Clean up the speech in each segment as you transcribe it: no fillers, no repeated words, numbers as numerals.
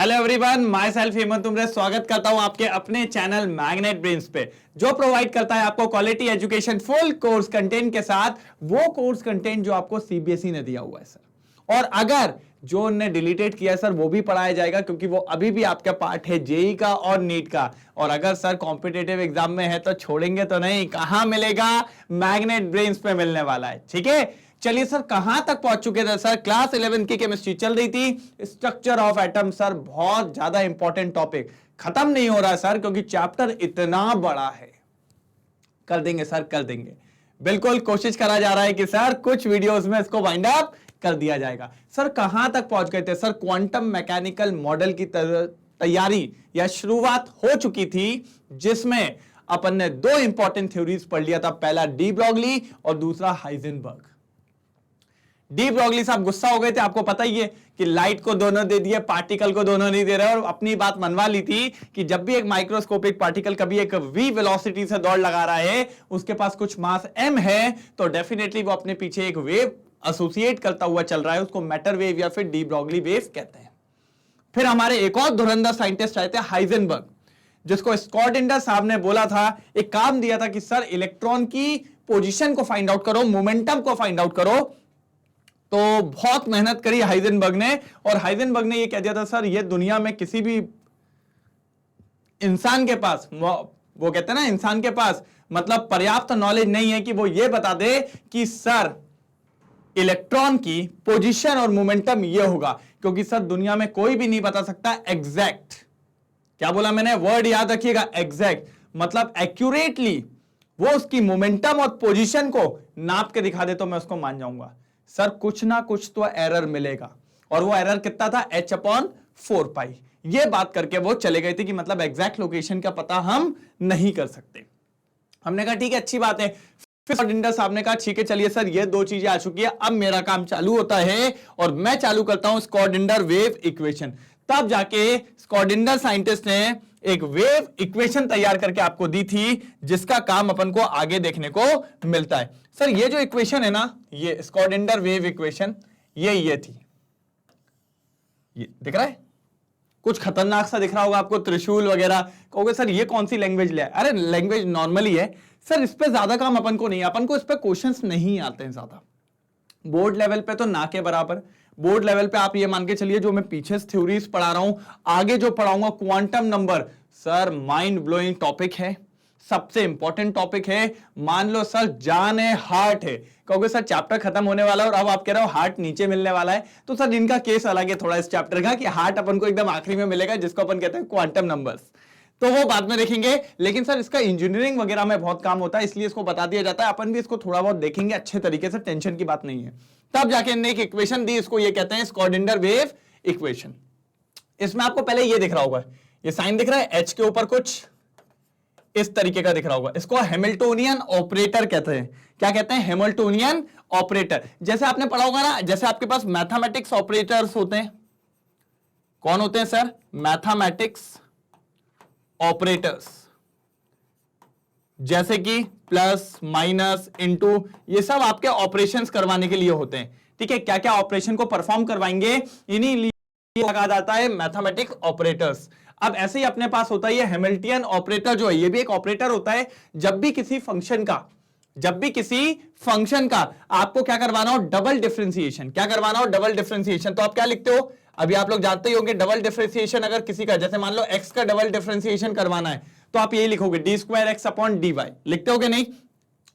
Hello everyone, myself Hemant तुमरे स्वागत करता हूं आपके अपने चैनल मैग्नेट ब्रेन्स पे, जो प्रोवाइड करता है आपको quality education full course content के साथ, वो कोर्स कंटेंट जो आपको सीबीएसई ने दिया हुआ है सर। और अगर जो उन्होंने डिलीटेड किया है सर, वो भी पढ़ाया जाएगा, क्योंकि वो अभी भी आपका पार्ट है जेई का और नीट का। और अगर सर कॉम्पिटेटिव एग्जाम में है तो छोड़ेंगे तो नहीं, कहां मिलेगा? मैग्नेट ब्रेन्स पे मिलने वाला है। ठीक है, चलिए सर, कहां तक पहुंच चुके थे सर? क्लास 11 की केमिस्ट्री चल रही थी, स्ट्रक्चर ऑफ एटम। सर बहुत ज्यादा इंपॉर्टेंट टॉपिक, खत्म नहीं हो रहा है सर, क्योंकि चैप्टर इतना बड़ा है। कर देंगे सर, कर देंगे, बिल्कुल कोशिश करा जा रहा है कि सर कुछ वीडियोस में इसको वाइंड अप कर दिया जाएगा। सर कहां तक पहुंच गए थे सर? क्वांटम मैकेनिकल मॉडल की तैयारी या शुरुआत हो चुकी थी, जिसमें अपन ने दो इंपॉर्टेंट थ्योरीज पढ़ लिया था। पहला डी ब्रॉगली और दूसरा हाइजेनबर्ग। डी ब्रॉगली साहब गुस्सा हो गए थे, आपको पता ही है कि लाइट को दोनों दे दिए, पार्टिकल को दोनों नहीं दे रहे, और अपनी बात मनवा ली थी कि जब भी एक माइक्रोस्कोपिक पार्टिकल कभी एक v वेलोसिटी से दौड़ लगा रहा है, उसके पास कुछ मास m है, तो डेफिनेटली वो अपने पीछे एक वेव एसोसिएट करता हुआ चल रहा है, उसको मैटर वेव या फिर डी ब्रॉगली वेव कहते हैं। फिर हमारे एक और धुरंधर साइंटिस्ट आए थे, हाइजेनबर्ग, जिसको स्कॉडिंडर साहब ने बोला था, एक काम दिया था कि सर इलेक्ट्रॉन की पोजीशन को फाइंड आउट करो, मोमेंटम को फाइंड आउट करो। तो बहुत मेहनत करी हाइजेनबर्ग ने, और हाइजेनबर्ग ने ये कह दिया था, सर ये दुनिया में किसी भी इंसान के पास, वो कहते हैं ना, इंसान के पास मतलब पर्याप्त नॉलेज नहीं है कि वो ये बता दे कि सर इलेक्ट्रॉन की पोजीशन और मोमेंटम ये होगा, क्योंकि सर दुनिया में कोई भी नहीं बता सकता एग्जैक्ट। क्या बोला मैंने? वर्ड याद रखिएगा, एग्जैक्ट, मतलब एक्यूरेटली वो उसकी मोमेंटम और पोजीशन को नाप के दिखा दे तो मैं उसको मान जाऊंगा। सर कुछ ना कुछ तो एरर मिलेगा, और वो एरर कितना था? h/4π। ये बात करके वो चले गए थे कि मतलब एग्जैक्ट लोकेशन का पता हम नहीं कर सकते। हमने कहा ठीक है, अच्छी बात है। फिर स्कॉडिंडर साहब ने कहा ठीक है, चलिए सर ये दो चीजें आ चुकी है, अब मेरा काम चालू होता है, और मैं चालू करता हूं स्कॉडिंडर वेव इक्वेशन। तब जाके स्कॉडिंडर साइंटिस्ट ने एक वेव इक्वेशन तैयार करके आपको दी थी, जिसका काम अपन को आगे देखने को मिलता है। सर ये जो इक्वेशन है ना, ये स्कॉडिंडर वेव इक्वेशन, ये थी, ये दिख रहा है? कुछ खतरनाक सा दिख रहा होगा आपको, त्रिशूल वगैरह। कहोगे सर ये कौन सी लैंग्वेज ले? अरे लैंग्वेज नॉर्मली है सर, इस पे ज्यादा काम अपन को नहीं, अपन को इस पे क्वेश्चंस नहीं आते हैं ज्यादा। बोर्ड लेवल पे तो ना के बराबर। बोर्ड लेवल पे आप ये मान के चलिए, जो मैं पीछे थ्योरीज पढ़ा रहा हूं, आगे जो पढ़ाऊंगा quantum number, sir mind blowing topic है, सबसे इंपॉर्टेंट टॉपिक है। मान लो सर जान है, हार्ट है, कहोगे सर चैप्टर खत्म होने वाला है और अब आप कह रहे हो हार्ट नीचे मिलने वाला है, तो सर इनका केस अलग है थोड़ा इस चैप्टर का, कि हार्ट अपन को एकदम आखिरी में मिलेगा, जिसको अपन कहते हैं क्वांटम नंबर्स, तो वो बाद में देखेंगे। लेकिन सर इसका इंजीनियरिंग वगैरह में बहुत काम होता है, इसलिए इसको बता दिया जाता है, अपन भी इसको थोड़ा बहुत देखेंगे अच्छे तरीके से, टेंशन की बात नहीं है। तब जाके इन्होंने एक इक्वेशन दी, इसको ये कहते हैं स्कॉडिंडर वेव इक्वेशन। इसमें आपको पहले ये दिख रहा होगा, ये साइन दिख रहा है, एच के ऊपर कुछ इस तरीके का दिख रहा होगा, इसको हैमिल्टोनियन ऑपरेटर कहते हैं। क्या कहते हैं? Hamiltonian operator. जैसे आपने पढ़ा होगा ना, जैसे आपके पास मैथमेटिक्स ऑपरेटर्स होते हैं, कौन होते हैं सर? मैथमेटिक्स ऑपरेटर्स, जैसे कि प्लस, माइनस, इनटू, ये सब आपके ऑपरेशंस करवाने के लिए होते हैं। ठीक है, क्या क्या ऑपरेशन को परफॉर्म करवाएंगे, इन्हीं लिए लगा जाता है मैथमेटिक्स ऑपरेटर्स। अब ऐसे ही अपने पास होता है हैमिल्टनियन ऑपरेटर, जो है ये भी एक ऑपरेटर होता है। जब भी किसी फंक्शन का आपको क्या करवाना हो? Double differentiation. क्या करवाना हो? Double differentiation. तो आप क्या लिखते हो? अभी आप लोग जानते ही होंगे, डबल डिफरेंशिएशन अगर किसी का, जैसे मान लो x का डबल डिफरेंशिएशन करवाना है, तो आप यही लिखोगे d²x/dy, लिखते हो कि नहीं?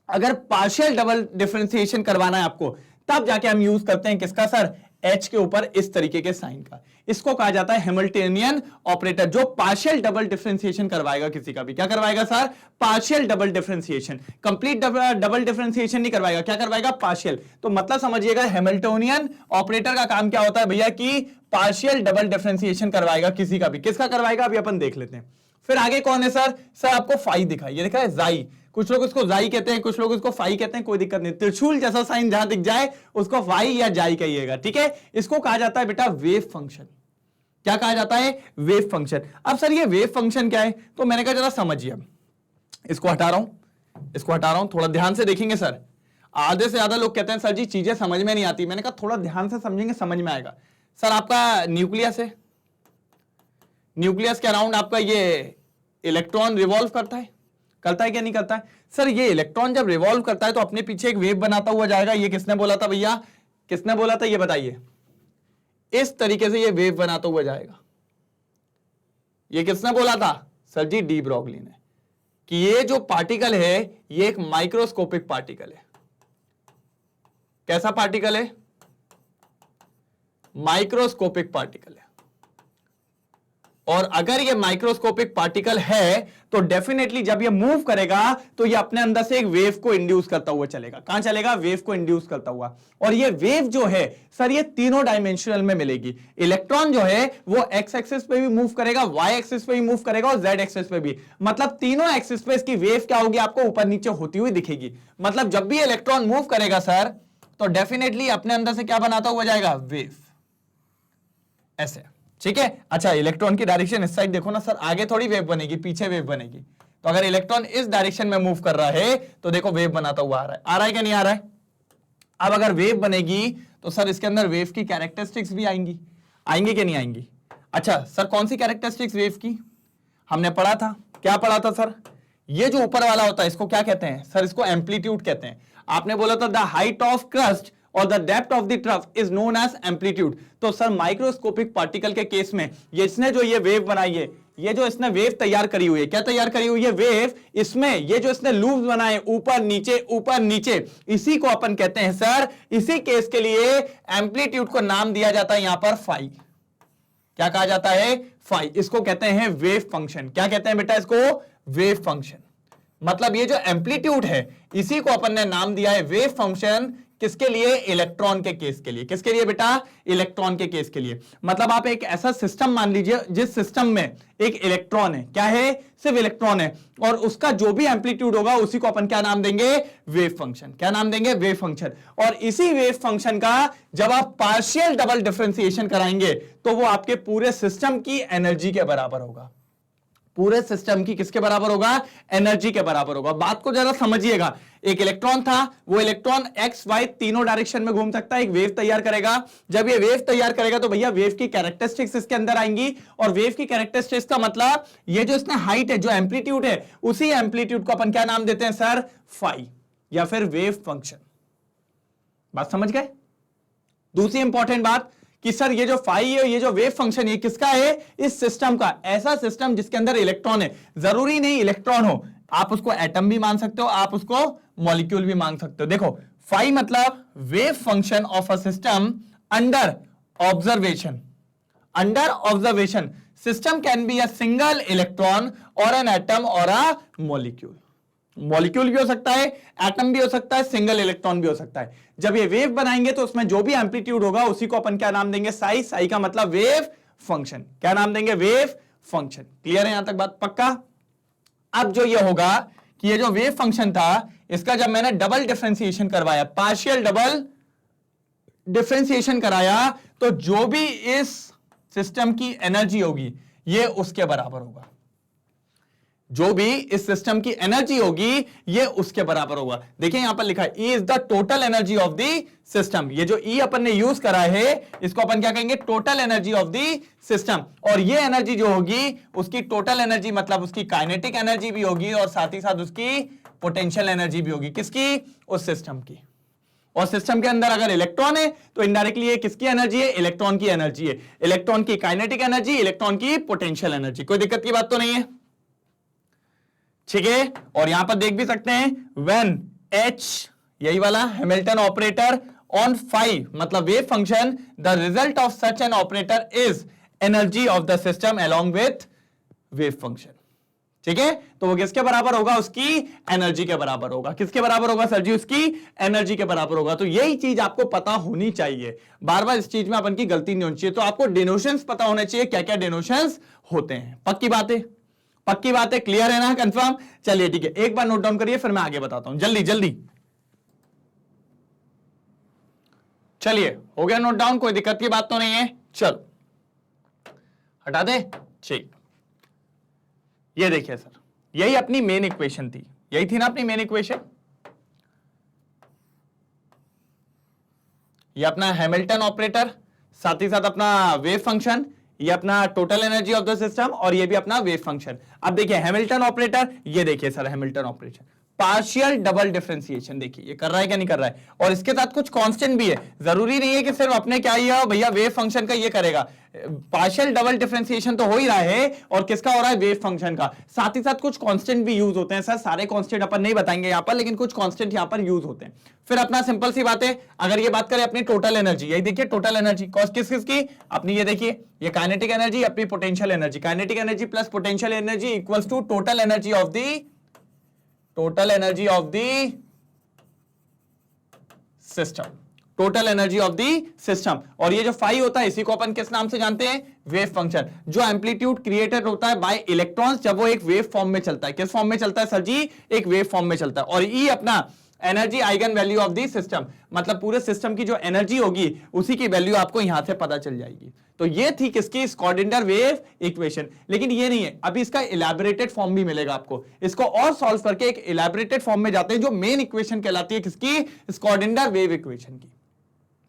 अगर पार्शियल डबल डिफरेंशिएशन करवाना है आपको, तब जाके हम यूज करते हैं किसका सर? h के ऊपर इस तरीके के साइन का। इसको कहा जाता है हैमिल्टनियन ऑपरेटर, जो पार्शियल डबल डिफरेंशिएशन करवाएगा किसी का भी। क्या करवाएगा sir? Partial double differentiation. Complete double differentiation नहीं करवाएगा, क्या करवाएगा? पार्शियल। तो मतलब समझिएगा, हैमिल्टनियन ऑपरेटर का काम क्या होता है भैया, कि पार्शियल डबल डिफरेंशिएशन करवाएगा किसी का भी। किसका करवाएगा अभी अपन देख लेते हैं। फिर आगे कौन है सर? सर आपको फाई दिखाई, ये दिखा है जाई, कुछ लोग इसको जाई कहते हैं, कुछ लोग इसको फाई कहते हैं, कोई दिक्कत नहीं। त्रिशूल जैसा साइन जहां दिख जाए उसको फाई या जाई कहिएगा। ठीक है, इसको कहा जाता है बेटा वेव फंक्शन। क्या कहा जाता है? Wave function. अब सर ये वेव फंक्शन क्या है? तो मैंने कहा जरा समझिए, अब इसको हटा रहा हूं, थोड़ा ध्यान से देखेंगे सर। आधे से ज्यादा लोग कहते हैं सर जी चीजें समझ में नहीं आती, मैंने कहा थोड़ा ध्यान से समझेंगे, समझ में आएगा। सर आपका न्यूक्लियस है, न्यूक्लियस के अराउंड आपका ये इलेक्ट्रॉन रिवॉल्व करता है क्या नहीं करता है? सर ये इलेक्ट्रॉन जब रिवॉल्व करता है तो अपने पीछे एक वेव बनाता हुआ जाएगा। ये किसने बोला था भैया, किसने बोला था ये बताइए? इस तरीके से ये वेव बनाता हुआ जाएगा। ये किसने बोला था? सर जी डी ब्रॉगली ने, कि ये जो पार्टिकल है ये एक माइक्रोस्कोपिक पार्टिकल है। कैसा पार्टिकल है? माइक्रोस्कोपिक पार्टिकल है। और अगर ये माइक्रोस्कोपिक पार्टिकल है तो डेफिनेटली जब ये मूव करेगा तो ये अपने अंदर से एक वेव को इंड्यूस करता हुआ चलेगा। कहां चलेगा? वेव को इंड्यूस करता हुआ। और ये वेव जो है सर ये तीनों डायमेंशनल में मिलेगी। इलेक्ट्रॉन जो है वो एक्स एक्सिस पे भी मूव करेगा, वाई एक्सिस पे भी मूव करेगा और जेड एक्सिस पे भी। मतलब तीनों एक्सिस पे इसकी वेव क्या होगी? आपको ऊपर नीचे होती हुई दिखेगी। मतलब जब भी इलेक्ट्रॉन मूव करेगा सर तो डेफिनेटली अपने अंदर से क्या बनाता हुआ जाएगा? वेव। ऐसे, ठीक है। अच्छा, इलेक्ट्रॉन की डायरेक्शन इस साइड देखो ना सर, आगे थोड़ी वेव बनेगी, पीछे वेव बनेगी। तो अगर इलेक्ट्रॉन इस डायरेक्शन में मूव कर रहा है तो देखो वेव बनाता हुआ आ रहा है क्या नहीं आ रहा है? अब अगर वेव बनेगी तो सर इसके अंदर वेव की कैरेक्टरिस्टिक्स भी आएंगी कि नहीं आएंगी? अच्छा सर, कौन सी कैरेक्टरिस्टिक्स वेव की? हमने पढ़ा था, क्या पढ़ा था सर? ये जो ऊपर वाला होता है इसको क्या कहते हैं सर? इसको एम्पलीट्यूड कहते हैं। आपने बोला था द हाइट ऑफ क्रस्ट और the depth of the trough is known as amplitude. तो सर माइक्रोस्कोपिक पार्टिकल के केस में ये इसने जो ये वेव बनाई है, ये जो इसने वेव तैयार करी हुई है, क्या तैयार करी हुई है? वेव। इसमें ये जो इसने लूप्स बनाए ऊपर नीचे, इसी को अपन कहते हैं सर, इसी केस के लिए एम्पलीट्यूड को नाम दिया जाता है यहां पर फाई। क्या कहा जाता है? फाई। इसको कहते हैं वेव फंक्शन। क्या कहते हैं बेटा इसको? Wave function. मतलब ये जो एम्पलीट्यूड है इसी को अपन ने नाम दिया है वेव फंक्शन। किसके लिए? इलेक्ट्रॉन के केस के लिए। किसके लिए बेटा? इलेक्ट्रॉन के केस के लिए। मतलब आप एक ऐसा सिस्टम मान लीजिए जिस सिस्टम में एक इलेक्ट्रॉन है। क्या है? सिर्फ इलेक्ट्रॉन है, और उसका जो भी एम्पलीट्यूड होगा उसी को अपन क्या नाम देंगे? Wave function. क्या नाम देंगे? Wave function. और इसी वेव फंक्शन का जब आप पार्शियल डबल डिफरेंशिएशन कराएंगे तो वो आपके पूरे सिस्टम की एनर्जी के बराबर होगा। पूरे सिस्टम की किसके बराबर होगा? एनर्जी के बराबर होगा। बात को जरा समझिएगा। एक इलेक्ट्रॉन था, वो इलेक्ट्रॉन एक्स वाई तीनों डायरेक्शन में घूम सकता है, एक वेव तैयार करेगा। जब ये वेव तैयार करेगा तो भैया वेव की कैरेक्टरिस्टिक्स इसके अंदर आएंगी। और वेव की कैरेक्टरिस्टिक्स का मतलब ये जो इसने हाइट है, जो एम्पलीट्यूड है, उसी एम्पलीट्यूड को अपन क्या नाम देते हैं सर? फाई, या फिर वेव फंक्शन। बात समझ गए? दूसरी इंपॉर्टेंट बात कि सर ये जो फाई है, ये जो वेव फंक्शन है, किसका है? इस सिस्टम का। ऐसा सिस्टम जिसके अंदर इलेक्ट्रॉन है। जरूरी नहीं इलेक्ट्रॉन हो, आप उसको एटम भी मान सकते हो, आप उसको मॉलिक्यूल भी मान सकते हो। देखो फाई मतलब wave function of a system under observation. Under observation system can be a single electron और एन एटम और अ मॉलिक्यूल। मॉलिक्यूल भी हो सकता है, एटम भी हो सकता है, सिंगल इलेक्ट्रॉन भी हो सकता है। जब ये वेव बनाएंगे तो उसमें जो भी एम्पलीट्यूड होगा उसी को अपन क्या नाम देंगे? साई। साई का मतलब वेव फंक्शन। क्या नाम देंगे? Wave function. क्लियर है यहां तक बात? पक्का? अब जो ये होगा कि ये जो वेव फंक्शन था इसका जब मैंने डबल डिफरेंशिएशन करवाया, पार्शियल डबल डिफरेंशिएशन कराया, तो जो भी इस सिस्टम की एनर्जी होगी ये उसके बराबर होगा। जो भी इस सिस्टम की एनर्जी होगी ये उसके बराबर होगा। देखिए यहां पर लिखा है E is the total energy of the system. ये जो E अपन ने यूज करा है इसको अपन क्या कहेंगे? Total energy of the system. और ये एनर्जी जो होगी उसकी टोटल एनर्जी मतलब उसकी काइनेटिक एनर्जी भी होगी और साथ ही साथ उसकी पोटेंशियल एनर्जी भी होगी। किसकी? उस सिस्टम की। और सिस्टम के अंदर अगर इलेक्ट्रॉन है तो इनडायरेक्टली ये किसकी एनर्जी है? इलेक्ट्रॉन की एनर्जी है। इलेक्ट्रॉन की काइनेटिक एनर्जी, इलेक्ट्रॉन की पोटेंशियल एनर्जी। कोई दिक्कत की बात तो नहीं है? ठीक है। और यहां पर देख भी सकते हैं व्हेन H, यही वाला हैमिल्टन ऑपरेटर ऑन फाई मतलब wave function, the result of such an operator is energy of the system along with wave function. ठीक है, तो वो किसके बराबर होगा? उसकी एनर्जी के बराबर होगा। किसके बराबर होगा सर जी? उसकी एनर्जी के बराबर होगा। तो यही चीज आपको पता होनी चाहिए। बार बार इस चीज में अपन की गलती नहीं होनी चाहिए। तो आपको डिनोशंस पता होने चाहिए, क्या क्या डिनोशंस होते हैं। पक्की बात है? पक्की बात है? क्लियर है ना? कंफर्म? चलिए ठीक है, एक बार नोट डाउन करिए फिर मैं आगे बताता हूं। जल्दी जल्दी चलिए, हो गया नोट डाउन? कोई दिक्कत की बात तो नहीं है? चलो हटा दे। ठीक, ये देखिए सर, यही अपनी मेन इक्वेशन थी। यही थी ना अपनी मेन इक्वेशन? ये अपना हैमिल्टन ऑपरेटर, साथ ही साथ अपना वेव फंक्शन, ये अपना total energy of the system और ये भी अपना वेव फंक्शन। अब देखिए हैमिल्टन ऑपरेटर, ये देखिए sir Hamilton operator partial double differentiation, देखिए ये कर रहा है क्या नहीं कर रहा है, और इसके साथ कुछ कांस्टेंट भी है, जरूरी नहीं है कि सिर्फ अपने क्या ये भैया वेव फंक्शन का ये करेगा, पार्शियल डबल डिफरेंशिएशन तो हो ही रहा है और किसका हो रहा है, वेव फंक्शन का, साथ ही साथ कुछ कांस्टेंट भी यूज होते हैं सर, सारे कांस्टेंट अपन नहीं बताएंगे यहां पर, लेकिन कुछ कांस्टेंट यहां पर यूज होते हैं। फिर अपना सिंपल सी बात है, अगर ये बात करें अपनी टोटल एनर्जी, यही देखिए टोटल एनर्जी किस किसकी, अपनी ये देखिए ये काइनेटिक एनर्जी, अपनी potential energy, kinetic energy plus potential energy equals to total energy of the system, total energy of the system. और ये जो फाई होता है इसी को अपन किस नाम से जानते हैं, वेव फंक्शन, जो एम्पलीट्यूड क्रिएटेड होता है बाय इलेक्ट्रॉन्स जब वो एक वेव फॉर्म में चलता है। किस फॉर्म में चलता है सर जी, एक वेव फॉर्म में चलता है। और ई अपना energy eigen value of the system, मतलब पूरे सिस्टम की जो एनर्जी होगी उसी की वैल्यू आपको यहां से पता चल जाएगी। तो ये थी किसकी, स्क्रॉडिंगर वेव इक्वेशन। लेकिन ये नहीं है, अभी इसका इलैबोरेटेड फॉर्म भी मिलेगा आपको, इसको और सॉल्व करके एक इलैबोरेटेड फॉर्म में जाते हैं जो मेन इक्वेशन कहलाती है किसकी, स्क्रॉडिंगर वेव इक्वेशन की।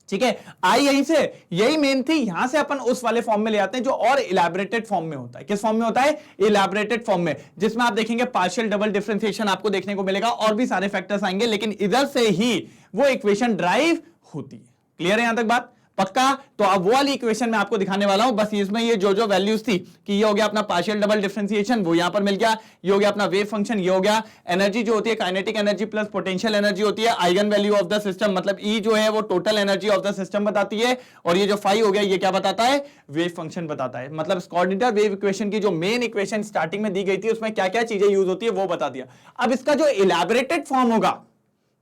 ठीक है, आई यहीं से, यही मेन थी, यहां से अपन उस वाले फॉर्म में ले आते हैं जो और इलैबोरेटेड फॉर्म में होता है। किस फॉर्म में होता है, इलैबोरेटेड फॉर्म में, जिसमें आप देखेंगे पार्शियल डबल डिफरेंशिएशन आपको देखने को मिलेगा और भी सारे फैक्टर्स आएंगे, लेकिन इधर से ही वो इक्वेशन ड्राइव होती है। क्लियर है यहां तक बात, पक्का? तो अब वो वाली इक्वेशन में आपको दिखाने वाला हूं, बस इसमें ये जो वैल्यूज थी कि ये हो गया अपना पार्शियल डबल डिफरेंशिएशन, वो यहां पर मिल गया, ये हो गया अपना वेव फंक्शन, ये हो गया एनर्जी जो होती है kinetic energy plus potential energy होती है, eigen value of the system, मतलब ई जो है वो total energy of the system बताती है, और ये जो फाई हो गया ये क्या बताता है, वेव फंक्शन बताता है। मतलब स्क्रॉडिंगर वेव इक्वेशन की जो मेन इक्वेशन स्टार्टिंग में दी गई थी उसमें क्या क्या चीजें यूज होती है वो बता दिया। अब इसका जो इलैबोरेटेड फॉर्म होगा,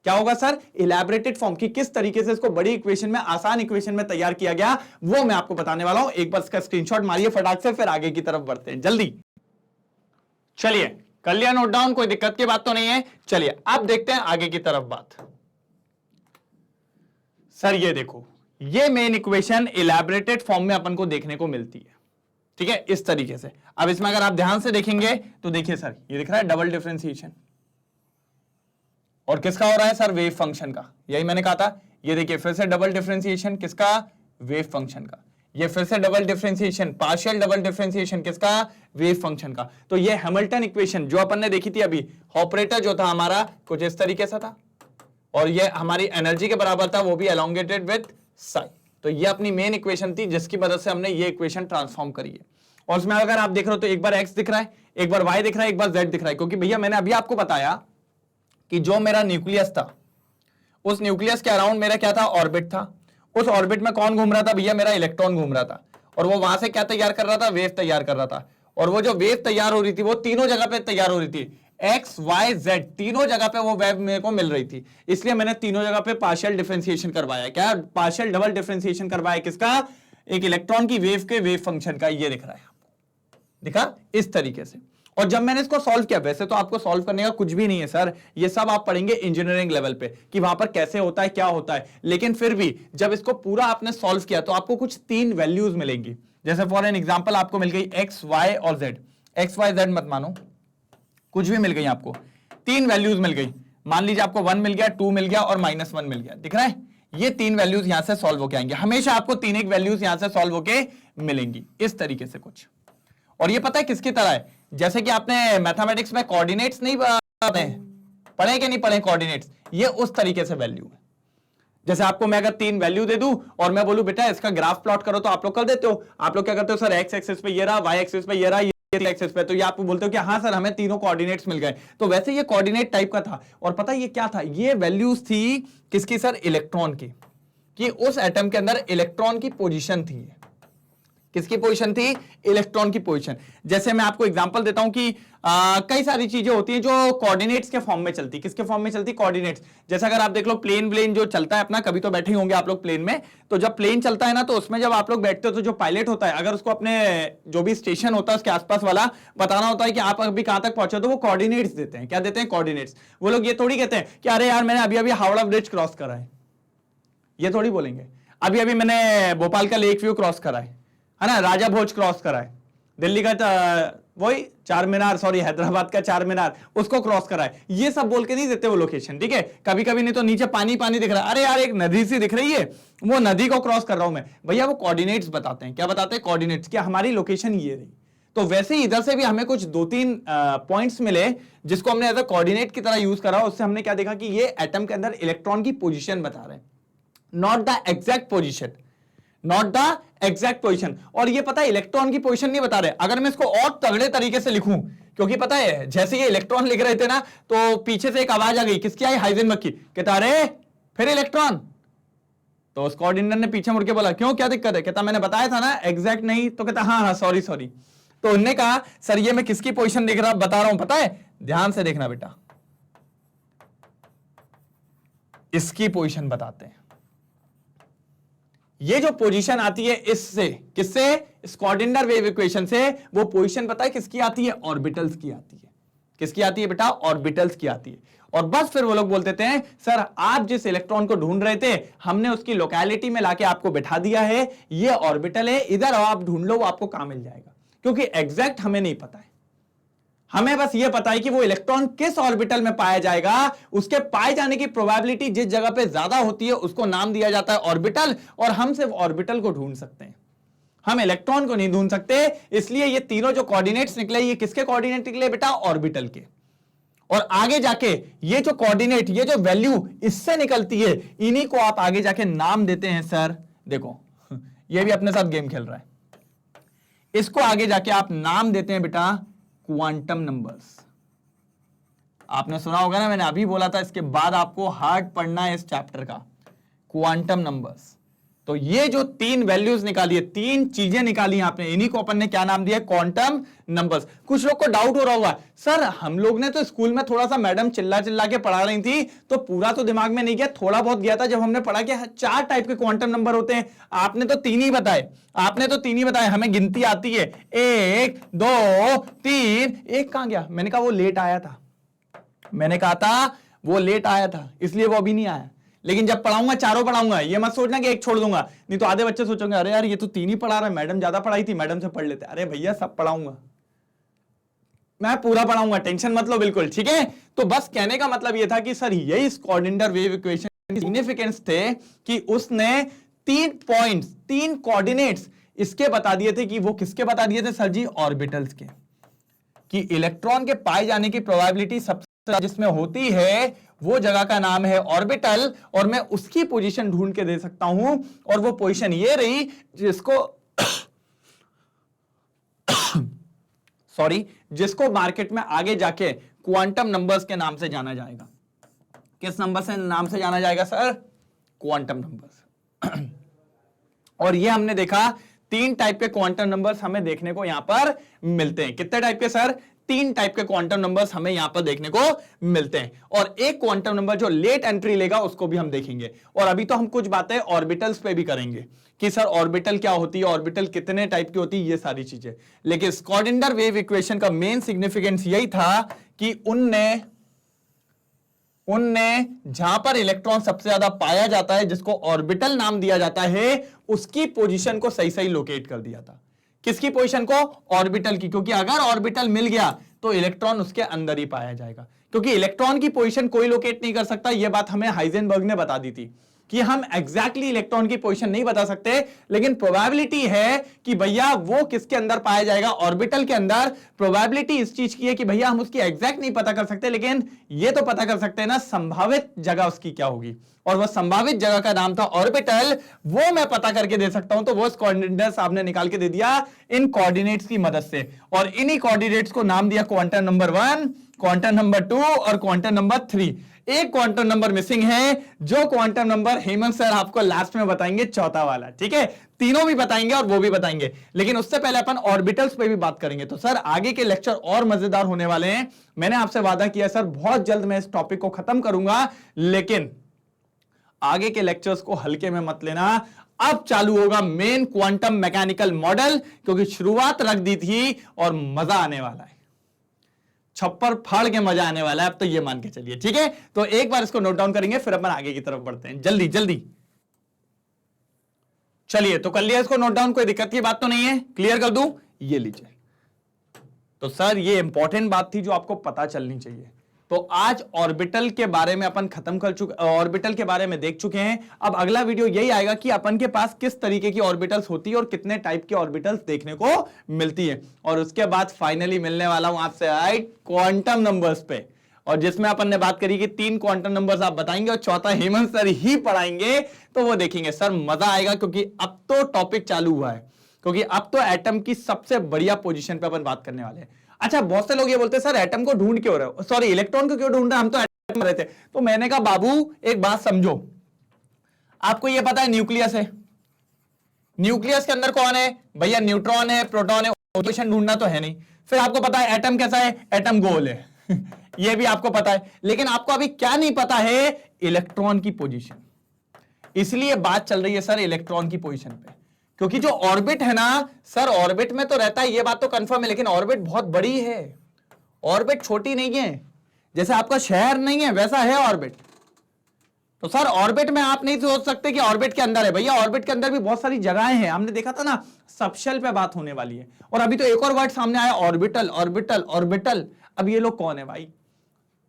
क्या होगा सर, इलैबोरेटेड फॉर्म की किस तरीके से इसको बड़ी इक्वेशन में, आसान इक्वेशन में तैयार किया गया, वो मैं आपको बताने वाला हूं। एक बार इसका स्क्रीनशॉट मारिए फटाक से, फिर आगे की तरफ बढ़ते हैं जल्दी। चलिए कर लिया नोट डाउन, कोई दिक्कत की बात तो नहीं है। चलिए अब देखते हैं आगे की तरफ बात। सर ये देखो, ये मेन इक्वेशन इलैबोरेटेड फॉर्म में अपन को देखने को मिलती है, ठीक है, इस तरीके से। अब इसमें अगर आप ध्यान से देखेंगे तो देखिए सर, ये दिख रहा है डबल डिफरेंशिएशन, और किसका हो रहा है सर, वेव फंक्शन का। यही मैंने कहा था, ये देखिए फिर से डबल डिफरेंशिएशन किसका, वेव फंक्शन का। ये फिर से double differentiation, partial double differentiation किसका, वेव फंक्शन का। तो ये हैमिल्टन इक्वेशन जो अपन ने देखी थी अभी, ऑपरेटर जो था हमारा कुछ इस तरीके से था, और ये हमारी एनर्जी के बराबर था, वो भी एलोंगेटेड विद साई। तो ये अपनी मेन इक्वेशन थी जिसकी मदद से हमने ये इक्वेशन ट्रांसफॉर्म करी है। और उसमें अगर आप देख रहे हो तो एक बार एक्स दिख रहा है, एक बार वाई दिख रहा है, एक बार जेड दिख रहा है, क्योंकि भैया मैंने अभी आपको बताया कि जो मेरा न्यूक्लियस था, उस न्यूक्लियस के अराउंड मेरा क्या था, ऑर्बिट था। उस ऑर्बिट में कौन घूम रहा था भैया, मेरा इलेक्ट्रॉन घूम रहा था, और वो वहां से क्या तैयार कर रहा था, वेव तैयार कर रहा था। और वो जो वेव तैयार हो रही थी वो तीनों जगह पे तैयार हो रही थी, एक्स वाई जेड तीनों जगह पे वो वेव मेरे को मिल रही थी, इसलिए मैंने तीनों जगह पे पार्शियल डिफरेंशिएशन करवाया। क्या, पार्शियल डबल डिफरेंशिएशन करवाया, किसका, एक इलेक्ट्रॉन की वेव के वेव फंक्शन का। ये दिख रहा है आपको, दिखा इस तरीके से। और जब मैंने इसको सॉल्व किया, वैसे तो आपको सॉल्व करने का कुछ भी नहीं है सर, ये सब आप पढ़ेंगे इंजीनियरिंग लेवल पे कि वहां पर कैसे होता है, क्या होता है, लेकिन फिर भी जब इसको पूरा आपने सॉल्व किया तो आपको कुछ 3 वैल्यूज मिलेंगी। जैसे फॉर एन एग्जांपल आपको मिल गई एक्स वाई और जेड, एक्स वाई जेड मत मानो, कुछ भी मिल गई आपको, 3 वैल्यूज मिल गई। मान लीजिए आपको 1 मिल गया, 2 मिल गया और -1 मिल गया, दिख रहा है। ये 3 वैल्यूज यहां से सॉल्व होके आएंगे, हमेशा आपको 3 एक वैल्यूज यहां से सॉल्व होके मिलेंगी इस तरीके से कुछ। और ये पता है किसकी तरह है, जैसे कि आपने मैथमेटिक्स में कोऑर्डिनेट्स नहीं पढ़े कि नहीं पढ़े कोऑर्डिनेट्स, ये उस तरीके से वैल्यू है। जैसे आपको मैं अगर 3 वैल्यू दे दूं और मैं बोलूं बेटा इसका ग्राफ प्लॉट करो, तो आप लोग कर देते हो। आप लोग क्या करते हो सर, एक्स एक्सिस पे ये रहा, वाई एक्सिस पे ये रहा, ये एक्सिस पे, तो ये आप बोलते हो कि हाँ सर हमें तीनों कोऑर्डिनेट्स मिल गए। तो वैसे ये कोऑर्डिनेट टाइप का था। और पता है ये क्या था, ये वैल्यूज थी किसकी सर, इलेक्ट्रॉन की, कि उस एटम के अंदर इलेक्ट्रॉन की पोजीशन थी। किसकी पोजीशन थी, इलेक्ट्रॉन की पोजीशन। जैसे मैं आपको एग्जांपल देता हूं कि कई सारी चीजें होती हैं जो कोऑर्डिनेट्स के फॉर्म में चलती, किसके फॉर्म में चलती, कोऑर्डिनेट्स। जैसे अगर आप देख लो प्लेन जो चलता है अपना, कभी तो बैठे होंगे आप लोग प्लेन में, तो जब प्लेन चलता है ना, तो उसमें जब आप लोग बैठते हो तो जो पायलट होता है, अगर उसको अपने जो भी स्टेशन होता है उसके आसपास वाला बताना होता है कि आप अभी कहां तक पहुंचे, तो वो कोऑर्डिनेट्स देते हैं। क्या देते हैं, कोऑर्डिनेट्स। वो लोग ये थोड़ी कहते हैं कि अरे यार मैंने अभी अभी हावड़ा ब्रिज क्रॉस करा है, ये थोड़ी बोलेंगे। अभी अभी मैंने भोपाल का लेक व्यू क्रॉस करा है ना, राजा भोज क्रॉस करा है, दिल्ली का वही चार मीनार, सॉरी हैदराबाद का चार मीनार, उसको क्रॉस करा है, ये सब बोल के नहीं देते वो लोकेशन, ठीक है। कभी कभी नहीं तो नीचे पानी पानी दिख रहा है, अरे यार एक नदी सी दिख रही है, वो नदी को क्रॉस कर रहा हूं मैं, भैया वो कोऑर्डिनेट्स बताते हैं। क्या बताते हैं? कोऑर्डिनेट्स। क्या हमारी लोकेशन ये रही। तो वैसे ही इधर से भी हमें कुछ 2-3 पॉइंट्स मिले जिसको हमने एज अ कोऑर्डिनेट की तरह यूज करा। उससे हमने क्या देखा कि ये एटम के अंदर इलेक्ट्रॉन की पोजीशन बता रहे हैं, not the exact position, not the exact position. और ये पता है इलेक्ट्रॉन की पोजीशन नहीं बता रहे। अगर मैं इसको और तगड़े तरीके से लिखूं, क्योंकि पता है जैसे ये इलेक्ट्रॉन लिख रहे थे ना, तो पीछे से एक आवाज आ गई, किसकी आई? हाइजेनबर्ग की। कहता अरे फिर इलेक्ट्रॉन। तो उस कोऑर्डिनेटर ने पीछे मुड़ के बोला क्यों, क्या दिक्कत है? कहता मैंने बताया था ना एग्जैक्ट नहीं। तो कहता हाँ हाँ सॉरी सॉरी। तो उन्होंने कहा सर ये मैं किसकी पोजीशन देख रहा बता रहा हूं, पता है? ध्यान से देखना बेटा, इसकी पोजीशन बताते हैं। ये जो पोजीशन आती है इससे, किससे? इस कोऑर्डिनेटर वेव इक्वेशन से, वो पोजीशन पता है किसकी आती है? ऑर्बिटल्स की आती है। किसकी आती है बेटा? ऑर्बिटल्स की आती है। और बस फिर वो लोग बोलते हैं सर आप जिस इलेक्ट्रॉन को ढूंढ रहे थे हमने उसकी लोकेलिटी में लाके आपको बैठा दिया है, ये ऑर्बिटल है, इधर आप ढूंढ लो, आपको कहां मिल जाएगा। क्योंकि एग्जैक्ट हमें नहीं पता है, हमें बस ये पता है कि वो इलेक्ट्रॉन किस ऑर्बिटल में पाया जाएगा, उसके पाए जाने की प्रोबेबिलिटी जिस जगह पे ज्यादा होती है उसको नाम दिया जाता है ऑर्बिटल। और हम सिर्फ ऑर्बिटल को ढूंढ सकते हैं, हम इलेक्ट्रॉन को नहीं ढूंढ सकते। इसलिए ये तीनों जो कोऑर्डिनेट्स निकले, ये किसके कोऑर्डिनेट निकले बेटा? ऑर्बिटल के। और आगे जाके ये जो कोऑर्डिनेट, ये जो वैल्यू इससे निकलती है, इन्हीं को आप आगे जाके नाम देते हैं सर। देखो ये भी अपने साथ गेम खेल रहा है, इसको आगे जाके आप नाम देते हैं बेटा क्वांटम नंबर्स। आपने सुना होगा ना, मैंने अभी बोला था इसके बाद आपको हार्ड पढ़ना है इस चैप्टर का, क्वांटम नंबर्स। तो ये जो 3 वैल्यूज निकाली है, 3 चीजें निकाली आपने, इन्हीं को अपन ने क्या नाम दिया? Quantum numbers. कुछ लोग को डाउट हो रहा होगा सर हम लोग ने तो स्कूल में थोड़ा सा मैडम चिल्ला चिल्ला के पढ़ा रही थी, तो पूरा तो दिमाग में नहीं गया, थोड़ा बहुत गया था जब हमने पढ़ा कि 4 टाइप के क्वांटम नंबर होते हैं। आपने तो 3 ही बताए, आपने तो 3 ही बताए, हमें गिनती आती है 1 2 3। एक कहां गया? मैंने कहा वो लेट आया था, मैंने कहा था वो लेट आया था, इसलिए वो अभी नहीं आया। लेकिन जब पढ़ाऊंगा चारों पढ़ाऊंगा, ये मत सोचना कि एक छोड़ दूंगा, नहीं तो आधे बच्चे सोचेंगे अरे यार ये तो 3 ही पढ़ा रहा है, मैडम ज्यादा पढ़ाई थी, मैडम से पढ़ लेते। अरे भैया सब पढ़ाऊंगा, मैं पूरा पढ़ाऊंगा, टेंशन मत लो बिल्कुल, ठीक है। तो बस कहने का मतलब ये था कि सर यही कोऑर्डिनेटर वेव इक्वेशन की सिग्निफिकेंस थे कि उसने 3 पॉइंट्स, 3 कोऑर्डिनेट्स इसके बता दिए थे। कि वो किसके बता दिए थे सर जी? ऑर्बिटल्स के। कि इलेक्ट्रॉन के पाए जाने की प्रोबेबिलिटी सबसे जिसमें होती है वो जगह का नाम है ऑर्बिटल, और मैं उसकी पोजीशन ढूंढ के दे सकता हूं। और वो पोजीशन ये रही जिसको सॉरी जिसको मार्केट में आगे जाके क्वांटम नंबर्स के नाम से जाना जाएगा। किस नंबर से नाम से जाना जाएगा सर? Quantum numbers. और ये हमने देखा 3 टाइप के क्वांटम नंबर्स हमें देखने को यहां पर मिलते हैं। कितने टाइप के सर? 3 टाइप के क्वांटम नंबर्स हमें यहां पर देखने को मिलते हैं। और एक क्वांटम नंबर जो लेट एंट्री लेगा उसको भी हम देखेंगे। और अभी तो हम कुछ बातें ऑर्बिटल्स पे भी करेंगे कि सर ऑर्बिटल क्या होती है, ऑर्बिटल कितने टाइप की होती है, ये सारी चीजें। लेकिन कोऑर्डिनेटर वेव इक्वेशन का मेन सिग्निफिकेंस यही था कि उनने जहां पर इलेक्ट्रॉन सबसे ज्यादा पाया जाता है, जिसको ऑर्बिटल नाम दिया जाता है, उसकी पोजीशन को सही सही लोकेट कर दिया था। किसकी पोजीशन को? ऑर्बिटल की। क्योंकि अगर ऑर्बिटल मिल गया तो इलेक्ट्रॉन उसके अंदर ही पाया जाएगा। क्योंकि इलेक्ट्रॉन की पोजीशन कोई लोकेट नहीं कर सकता। यह बात हमें हाइजेनबर्ग ने बता दी थी कि हम एग्जैक्टली इलेक्ट्रॉन की पोजीशन नहीं बता सकते, लेकिन प्रोबेबिलिटी है कि भैया वो किसके अंदर पाया जाएगा? ऑर्बिटल के अंदर। प्रोबेबिलिटी इस चीज की है कि भैया हम उसकी एग्जैक्ट नहीं पता कर सकते, लेकिन ये तो पता कर सकते हैं ना संभावित जगह उसकी क्या होगी। और वह संभावित जगह का नाम था ऑर्बिटल। वो मैं पता करके दे सकता हूं। तो वो कोऑर्डिनेट्स आपने निकाल के दे दिया इन कोऑर्डिनेट्स की मदद से। और इन्हीं कोऑर्डिनेट्स को नाम दिया क्वांटम नंबर 1, क्वांटम नंबर 2 और क्वांटम नंबर 3। एक क्वांटम नंबर मिसिंग है, जो क्वांटम नंबर हेमंत सर आपको लास्ट में बताएंगे, चौथा वाला, ठीक है। तीनों भी बताएंगे और वो भी बताएंगे, लेकिन उससे पहले अपन ऑर्बिटल्स पे भी बात करेंगे। तो सर आगे के लेक्चर और मजेदार होने वाले हैं। मैंने आपसे वादा किया सर बहुत जल्द मैं इस टॉपिक को खत्म करूंगा, लेकिन आगे के लेक्चर्स को हल्के में मत लेना। अब चालू होगा मेन क्वांटम मैकेनिकल मॉडल, क्योंकि शुरुआत रख दी थी और मजा आने वाला है, छप्पर फाड़ के मजा आने वाला है। अब तो ये मान के चलिए, ठीक है। तो एक बार इसको नोट डाउन करेंगे, फिर अपन आगे की तरफ बढ़ते हैं। जल्दी जल्दी चलिए, तो कर लिया इसको नोट डाउन, कोई दिक्कत की बात तो नहीं है, क्लियर कर दूं? ये लीजिए, तो सर ये इंपॉर्टेंट बात थी जो आपको पता चलनी चाहिए। तो आज ऑर्बिटल के बारे में अपन खत्म कर चुके, ऑर्बिटल के बारे में देख चुके हैं। अब अगला वीडियो यही आएगा कि अपन के पास किस तरीके की ऑर्बिटल्स होती है और कितने टाइप की ऑर्बिटल्स देखने को मिलती है, और उसके बाद फाइनली मिलने वाला हूं आपसे राइट क्वांटम नंबर्स पे, और जिसमें अपन ने बात करी कि 3 क्वांटम नंबर्स आप बताएंगे और चौथा हेमंत सर ही पढ़ाएंगे, तो वो देखेंगे सर मजा आएगा, क्योंकि अब तो टॉपिक चालू हुआ है, क्योंकि अब तो एटम की सबसे बढ़िया पोजीशन पे अपन बात करने वाले हैं। अच्छा, बहुत से लोग ये बोलते हैं सर एटम को ढूंढ क्यों रहे हो, सॉरी इलेक्ट्रॉन को क्यों ढूंढ रहे हैं, हम तो एटम में रहते। तो मैंने कहा बाबू एक बात समझो, आपको ये पता है न्यूक्लियस है, न्यूक्लियस के अंदर कौन है भैया, न्यूट्रॉन है, प्रोटॉन है, पोजीशन ढूंढना तो है नहीं। फिर आपको पता है एटम कैसा है, एटम गोल है ये भी आपको पता है, लेकिन आपको अभी क्या नहीं पता है, इलेक्ट्रॉन की पोजीशन। इसलिए बात चल रही है सर इलेक्ट्रॉन की पोजीशन पे, क्योंकि जो ऑर्बिट है ना सर, ऑर्बिट में तो रहता है, ये बात तो कंफर्म है, लेकिन ऑर्बिट बहुत बड़ी है, ऑर्बिट छोटी नहीं है, जैसे आपका शहर नहीं है वैसा है ऑर्बिट। तो सर ऑर्बिट में आप नहीं सोच सकते कि ऑर्बिट के अंदर है, भैया ऑर्बिट के अंदर भी बहुत सारी जगहें हैं, हमने देखा था ना, सबशेल पे बात होने वाली है। और अभी तो एक और वर्ड सामने आया, ऑर्बिटल ऑर्बिटल ऑर्बिटल। अब ये लोग कौन है भाई,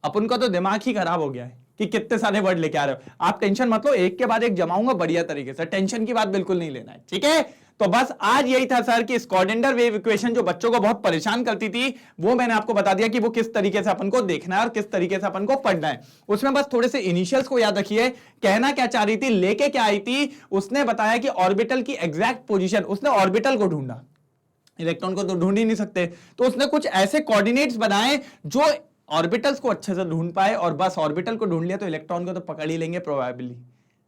अपन का तो दिमाग ही खराब हो गया है कि कितने सारे वर्ड लेके आ रहे हो। आप टेंशन मत लो, एक के बाद एक जमाऊंगा बढ़िया तरीके से, टेंशन की बात बिल्कुल नहीं लेना है, ठीक है। तो बस आज यही था सर कि स्कॉडेंडर वेव इक्वेशन जो बच्चों को बहुत परेशान करती थी, वो मैंने आपको बता दिया कि वो किस तरीके से अपन को देखना है और किस तरीके से अपन को पढ़ना है। उसमें बस थोड़े से इनिशियल्स को याद रखिए, कहना क्या चाह रही थी, लेके क्या आई थी, उसने बताया कि ऑर्बिटल की एग्जैक्ट पोजीशन, उसने ऑर्बिटल को ढूंढा, इलेक्ट्रॉन को तो ढूंढ ही नहीं सकते, तो उसने कुछ ऐसे कोऑर्डिनेट्स बनाए जो ऑर्बिटल्स को अच्छे से ढूंढ पाए, और बस ऑर्बिटल को ढूंढ लिया तो इलेक्ट्रॉन को तो पकड़ ही लेंगे प्रोबेबली,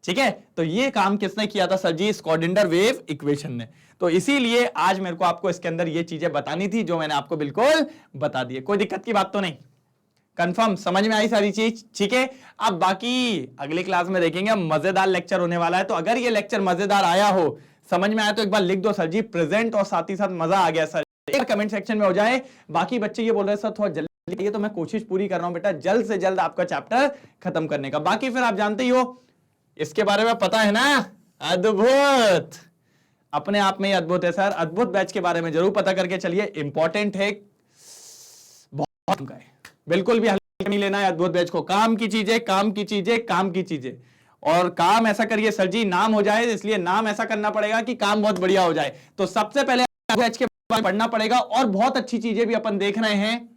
ठीक है। तो ये काम किसने किया था सर जी, स्कॉडेंडर वेव इक्वेशन ने। तो इसीलिए आज मेरे को आपको इसके अंदर ये चीजें बतानी थी जो मैंने आपको बिल्कुल बता दी। कोई दिक्कत की बात तो नहीं, कंफर्म समझ में आई सारी चीज, ठीक है। अब बाकी अगली क्लास में देखेंगे, मजेदार लेक्चर होने वाला है। तो अगर ये लेक्चर मजेदार आया हो, समझ में आया, तो एक बार लिख दो सर जी प्रेजेंट, और साथ ही साथ मजा आ गया सर, एक कमेंट सेक्शन में हो जाए। बाकी बच्चे ये बोल रहे हैं सर थोड़ा जल्दी, तो मैं कोशिश पूरी कर रहा हूं बेटा जल्द से जल्द आपका चैप्टर खत्म करने का। बाकी फिर आप जानते ही हो, इसके बारे में पता है ना, अद्भुत, अपने आप में ही अद्भुत है सर। अद्भुत बैच के बारे में जरूर पता करके चलिए, इंपॉर्टेंट है, बहुत है, बिल्कुल भी हल्का नहीं लेना है अद्भुत बैच को। काम की चीजें, काम की चीजें, काम की चीजें, और काम ऐसा करिए सर जी नाम हो जाए, इसलिए नाम ऐसा करना पड़ेगा कि काम बहुत बढ़िया हो जाए। तो सबसे पहले बैच के बारे में पढ़ना पड़ेगा, और बहुत अच्छी चीजें भी अपन देख रहे हैं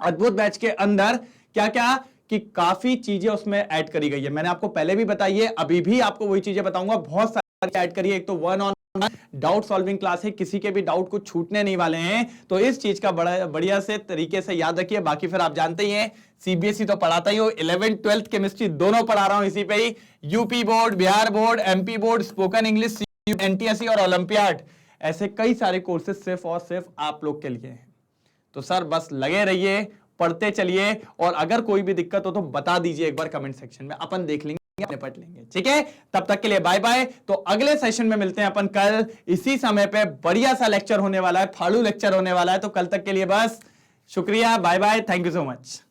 अद्भुत बैच के अंदर। क्या क्या कि काफी चीजें उसमें ऐड करी गई है, मैंने आपको पहले भी बताई है, अभी भी आपको वही चीजें बताऊंगा, बहुत सारी ऐड करी है। एक तो 1-on-1 डाउट सॉल्विंग क्लास है, किसी के भी डाउट को छूटने नहीं वाले हैं, तो इस चीज का बड़ा बढ़िया से तरीके से याद रखिए। बाकी फिर आप जानते ही हैं सीबीएसई तो पढ़ाता ही हो, 11th 12th केमिस्ट्री दोनों पढ़ा रहा हूं इसी पे ही, UP board, Bihar board, MP board, spoken English, NTSC और ओलंपियाड, ऐसे कई सारे कोर्सेज सिर्फ और सिर्फ आप लोग के लिए हैं। तो सर बस लगे रहिए, पढ़ते चलिए, और अगर कोई भी दिक्कत हो तो बता दीजिए एक बार कमेंट सेक्शन में, अपन देख लेंगे, निपट लेंगे, ठीक है। तब तक के लिए बाय बाय। तो अगले सेशन में मिलते हैं अपन कल इसी समय पे, बढ़िया सा लेक्चर होने वाला है, फाड़ू लेक्चर होने वाला है। तो कल तक के लिए बस शुक्रिया, bye bye, thank you so much.